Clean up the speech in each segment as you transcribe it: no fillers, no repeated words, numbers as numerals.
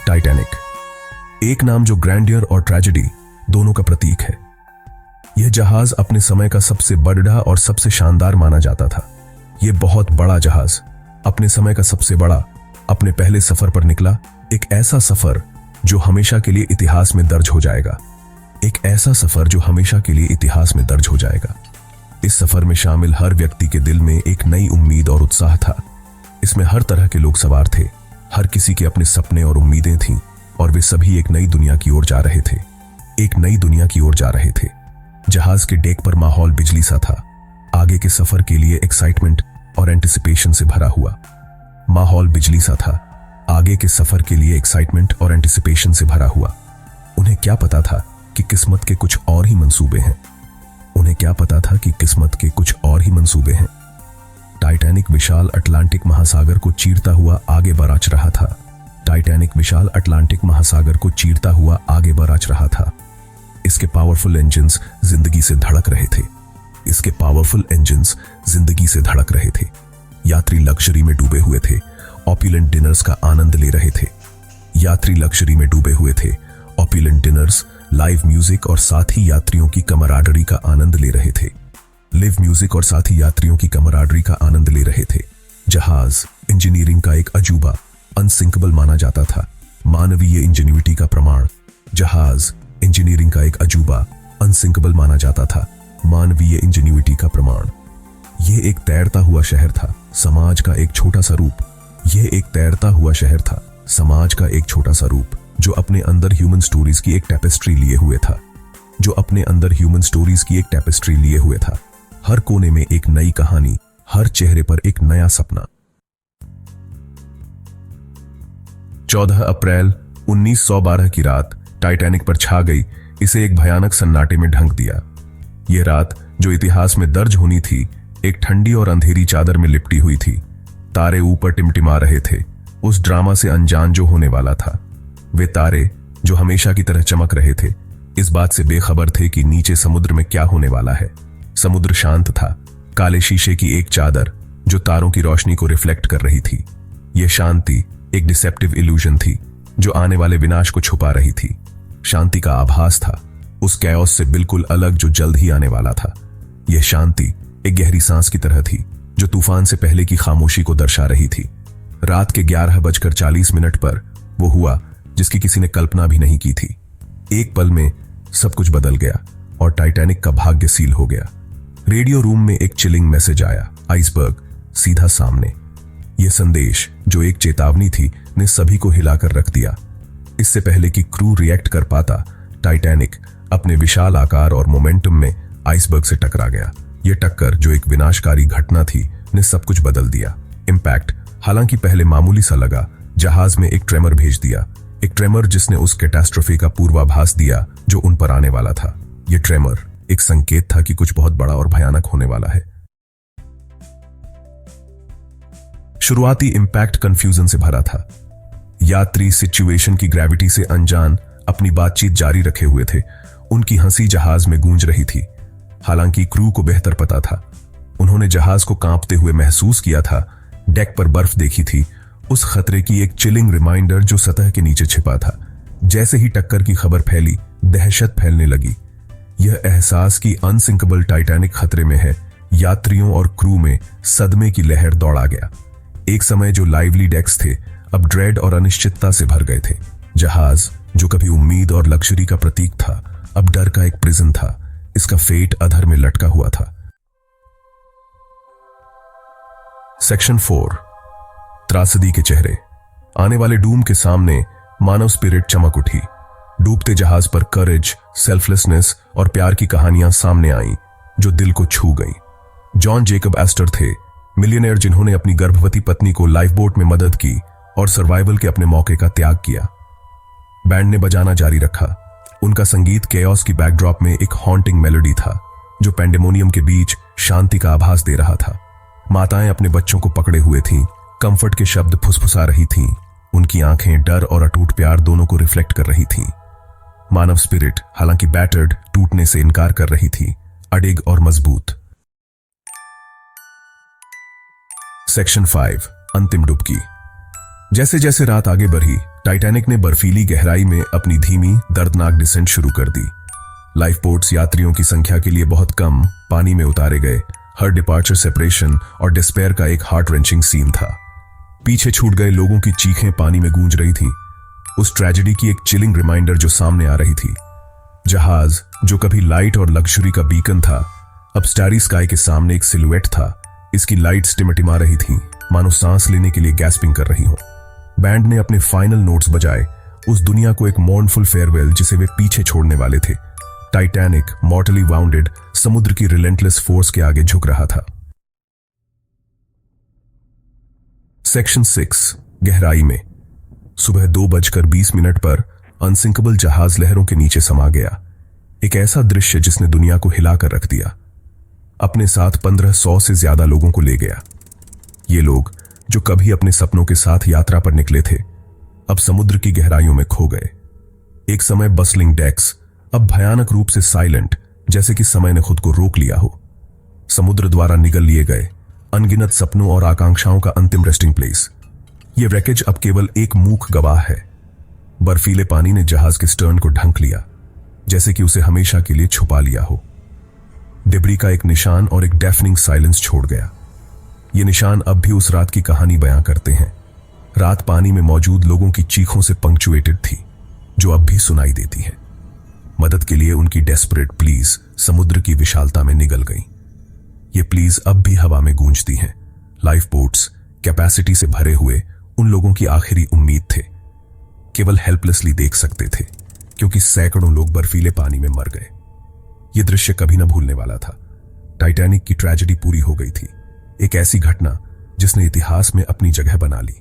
Titanic, एक नाम जो ग्रैंडियर और ट्रेजेडी दोनों का प्रतीक है। यह जहाज अपने समय का सबसे बड़ा और सबसे शानदार माना जाता था। यह बहुत बड़ा जहाज अपने समय का सबसे बड़ा अपने पहले सफर पर निकला, एक ऐसा सफर जो हमेशा के लिए इतिहास में दर्ज हो जाएगा। एक ऐसा सफर जो हमेशा के लिए इतिहास में दर्ज हो जाएगा। इस सफर में शामिल हर व्यक्ति के दिल में एक नई उम्मीद और उत्साह था। इसमें हर तरह के लोग सवार थे, हर किसी के अपने सपने और उम्मीदें थीं, और वे सभी एक नई दुनिया की ओर जा रहे थे। एक नई दुनिया की ओर जा रहे थे। जहाज के डेक पर माहौल बिजली सा था, आगे के सफर के लिए एक्साइटमेंट और एंटिसिपेशन से भरा हुआ। माहौल बिजली सा था, आगे के सफर के लिए एक्साइटमेंट और एंटिसिपेशन से भरा हुआ। उन्हें क्या पता था कि किस्मत के कुछ और ही मंसूबे हैं। उन्हें क्या पता था कि किस्मत के कुछ और ही मंसूबे हैं। टाइटैनिक विशाल अटलांटिक महासागर को चीरता हुआ आगे बराच रहा था। टाइटैनिक विशाल अटलांटिक महासागर को चीरता हुआ आगे बराच रहा था। इसके पावरफुल इंजन्स जिंदगी से धड़क रहे थे। इसके पावरफुल इंजन्स जिंदगी से धड़क रहे थे। यात्री लग्जरी में डूबे हुए थे, ऑपुलेंट डिनर्स का आनंद ले रहे थे। यात्री लग्जरी में डूबे हुए थे, ऑपुलेंट डिनर्स, लाइव म्यूजिक और साथ ही यात्रियों की कमराडरी का आनंद ले रहे थे। लिव म्यूजिक और साथ ही यात्रियों की कमराडरी का आनंद ले रहे थे। जहाज इंजीनियरिंग का एक अजूबा, अनसिंकेबल माना जाता था, मानवीय इंजेन्युइटी का प्रमाण। जहाज इंजीनियरिंग का एक अजूबा, अनसिंकेबल माना जाता था, मानवीय इंजेन्युइटी का प्रमाण। यह एक तैरता हुआ शहर था, समाज का एक छोटा सा रूप। यह एक तैरता हुआ शहर था, समाज का एक छोटा सा रूप, जो अपने अंदर ह्यूमन स्टोरीज की एक टैपेस्ट्री लिए हुए था। जो अपने अंदर ह्यूमन स्टोरीज की एक टैपेस्ट्री लिए हुए था। हर कोने में एक नई कहानी, हर चेहरे पर एक नया सपना। 14 अप्रैल 1912 की रात टाइटैनिक पर छा गई। इसे एक भयानक सन्नाटे में ढक दिया। यह रात जो इतिहास में दर्ज होनी थी, एक ठंडी और अंधेरी चादर में लिपटी हुई थी। तारे ऊपर टिमटिमा रहे थे, उस ड्रामा से अनजान जो होने वाला था। वे तारे जो हमेशा की तरह चमक रहे थे, इस बात से बेखबर थे कि नीचे समुद्र में क्या होने वाला है। समुद्र शांत था, काले शीशे की एक चादर जो तारों की रोशनी को रिफ्लेक्ट कर रही थी। यह शांति एक डिसेप्टिव इल्यूजन थी जो आने वाले विनाश को छुपा रही थी। शांति का आभास था उस कैओस से बिल्कुल अलग जो जल्द ही आने वाला था। यह शांति एक गहरी सांस की तरह थी जो तूफान से पहले की खामोशी को दर्शा रही थी। रात के 11:40 पर वो हुआ जिसकी किसी ने कल्पना भी नहीं की थी। एक पल में सब कुछ बदल गया और टाइटैनिक का भाग्य सील हो गया। रेडियो रूम में एक चिलिंग मैसेज आया, आइसबर्ग सीधा सामने। यह संदेश जो एक चेतावनी थी ने सभी को हिलाकर रख दिया। इससे पहले कि क्रू रिएक्ट कर पाता, टाइटैनिक अपने विशाल आकार और मोमेंटम में आइसबर्ग से टकरा गया। यह टक्कर जो एक विनाशकारी घटना थी ने सब कुछ बदल दिया। इंपैक्ट हालांकि पहले मामूली सा लगा, जहाज में एक ट्रेमर भेज दिया। एक ट्रेमर जिसने उस कैटास्ट्रोफी का पूर्वाभास दिया जो उन पर आने वाला था। यह ट्रेमर एक संकेत था कि कुछ बहुत बड़ा और भयानक होने वाला है। शुरुआती इंपैक्ट कंफ्यूजन से भरा था। यात्री सिचुएशन की ग्रेविटी से अनजान अपनी बातचीत जारी रखे हुए थे। उनकी हंसी जहाज में गूंज रही थी। हालांकि क्रू को बेहतर पता था। उन्होंने जहाज को कांपते हुए महसूस किया था। डेक पर बर्फ देखी थी, उस खतरे की एक चिलिंग रिमाइंडर जो सतह के नीचे छिपा था। जैसे ही टक्कर की खबर फैली, दहशत फैलने लगी। यह एहसास कि अनसिंकेबल टाइटैनिक खतरे में है, यात्रियों और क्रू में सदमे की लहर दौड़ा गया। एक समय जो लाइवली डेक्स थे अब ड्रेड और अनिश्चितता से भर गए थे। जहाज जो कभी उम्मीद और लग्जरी का प्रतीक था, अब डर का एक प्रिजन था। इसका फेट अधर में लटका हुआ था। सेक्शन 4, त्रासदी के चेहरे। आने वाले डूम के सामने मानव स्पिरिट चमक उठी। डूबते जहाज पर करेज, सेल्फलेसनेस और प्यार की कहानियां सामने आईं जो दिल को छू गईं। जॉन जेकब एस्टर थे, मिलियनेयर जिन्होंने अपनी गर्भवती पत्नी को लाइफ बोट में मदद की और सर्वाइवल के अपने मौके का त्याग किया। बैंड ने बजाना जारी रखा। उनका संगीत केओस की बैकड्रॉप में एक हॉन्टिंग मेलोडी था जो पैंडेमोनियम के बीच शांति का आभास दे रहा था। माताएं अपने बच्चों को पकड़े हुए थीं, कंफर्ट के शब्द फुसफुसा रही थीं। उनकी आंखें डर और अटूट प्यार दोनों को रिफ्लेक्ट कर रही थीं। मानव स्पिरिट हालांकि बैटर्ड, टूटने से इनकार कर रही थी, अडिग और मजबूत। सेक्शन 5, अंतिम डुबकी। जैसे जैसे रात आगे बढ़ी, टाइटैनिक ने बर्फीली गहराई में अपनी धीमी दर्दनाक डिसेंट शुरू कर दी। लाइफ बोट्स यात्रियों की संख्या के लिए बहुत कम पानी में उतारे गए। हर डिपार्चर सेपरेशन और डिस्पेयर का एक हार्ट रेंचिंग सीन था। पीछे छूट गए लोगों की चीखें पानी में गूंज रही थीं। उस ट्रेजेडी की एक चिलिंग रिमाइंडर जो सामने आ रही थी। जहाज जो कभी लाइट और लग्जरी का बीकन था, अब स्टारी स्काई के सामने एक सिलुएट था। इसकी लाइट्स टिमटिमा रही थीं, मानो सांस लेने के लिए गैस्पिंग कर रही हो। बैंड ने अपने फाइनल नोट्स बजाए, उस दुनिया को एक मॉर्नफुल फेयरवेल जिसे वे पीछे छोड़ने वाले थे। टाइटैनिक मॉर्टली वाउंडेड समुद्र की रिलेंटलेस फोर्स के आगे झुक रहा था। सेक्शन 6 गहराई में। सुबह 2:20 पर अनसिंकेबल जहाज लहरों के नीचे समा गया। एक ऐसा दृश्य जिसने दुनिया को हिलाकर रख दिया। अपने साथ 1500 से ज्यादा लोगों को ले गया। ये लोग जो कभी अपने सपनों के साथ यात्रा पर निकले थे, अब समुद्र की गहराइयों में खो गए। एक समय बसलिंग डेक्स अब भयानक रूप से साइलेंट, जैसे कि समय ने खुद को रोक लिया हो। समुद्र द्वारा निगल लिए गए अनगिनत सपनों और आकांक्षाओं का अंतिम रेस्टिंग प्लेस। यह रैकेज अब केवल एक मूक गवाह है। बर्फीले पानी ने जहाज के स्टर्न को ढंक लिया, जैसे कि उसे हमेशा के लिए छुपा लिया हो। डिब्री का एक निशान और एक डेफनिंग साइलेंस छोड़ गया। ये निशान अब भी उस रात की कहानी बयां करते हैं। रात पानी में मौजूद लोगों की चीखों से पंक्चुएटेड थी, जो अब भी सुनाई देती है। मदद के लिए उनकी डेस्परेट प्लीज समुद्र की विशालता में निगल गई। ये प्लीज अब भी हवा में गूंजती हैं। लाइफ बोट्स कैपेसिटी से भरे हुए उन लोगों की आखिरी उम्मीद थे। केवल हेल्पलेसली देख सकते थे, क्योंकि सैकड़ों लोग बर्फीले पानी में मर गए। ये दृश्य कभी न भूलने वाला था। टाइटैनिक की ट्रेजेडी पूरी हो गई थी। एक ऐसी घटना जिसने इतिहास में अपनी जगह बना ली।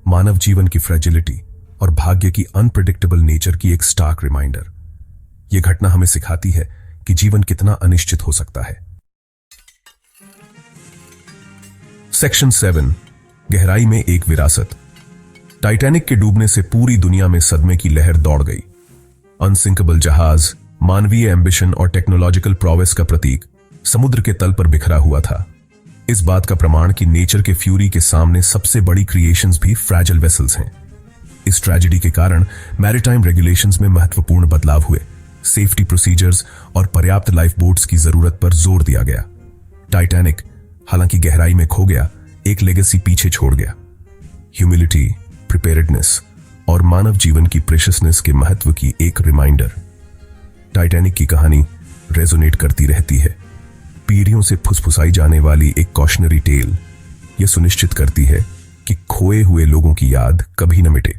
मानव जीवन की फ्रेजिलिटी और भाग्य की अनप्रेडिक्टेबल नेचर की एक स्टार्क रिमाइंडर। यह घटना हमें सिखाती है कि जीवन कितना अनिश्चित हो सकता है। सेक्शन 7 गहराई में एक विरासत। टाइटैनिक के डूबने से पूरी दुनिया में सदमे की लहर दौड़ गई। अनसिंकेबल जहाज मानवीय एम्बिशन और टेक्नोलॉजिकल प्रोवेस का प्रतीक समुद्र के तल पर बिखरा हुआ था। इस बात का प्रमाण कि नेचर के फ्यूरी के सामने सबसे बड़ी क्रिएशंस भी फ्रैजिल वेसल्स हैं। इस ट्रेजेडी के कारण मैरीटाइम रेगुलेशंस में महत्वपूर्ण बदलाव हुए। सेफ्टी प्रोसीजर्स और पर्याप्त लाइफ बोट्स की जरूरत पर जोर दिया गया। टाइटैनिक हालांकि गहराई में खो गया, एक लेगेसी पीछे छोड़ गया। ह्यूमिलिटी, प्रिपेयर्डनेस और मानव जीवन की प्रेशियसनेस के महत्व की एक रिमाइंडर। टाइटैनिक की कहानी रेजोनेट करती रहती है। पीढ़ियों से फुसफुसाई जाने वाली एक कॉशनरी टेल यह सुनिश्चित करती है कि खोए हुए लोगों की याद कभी न मिटे।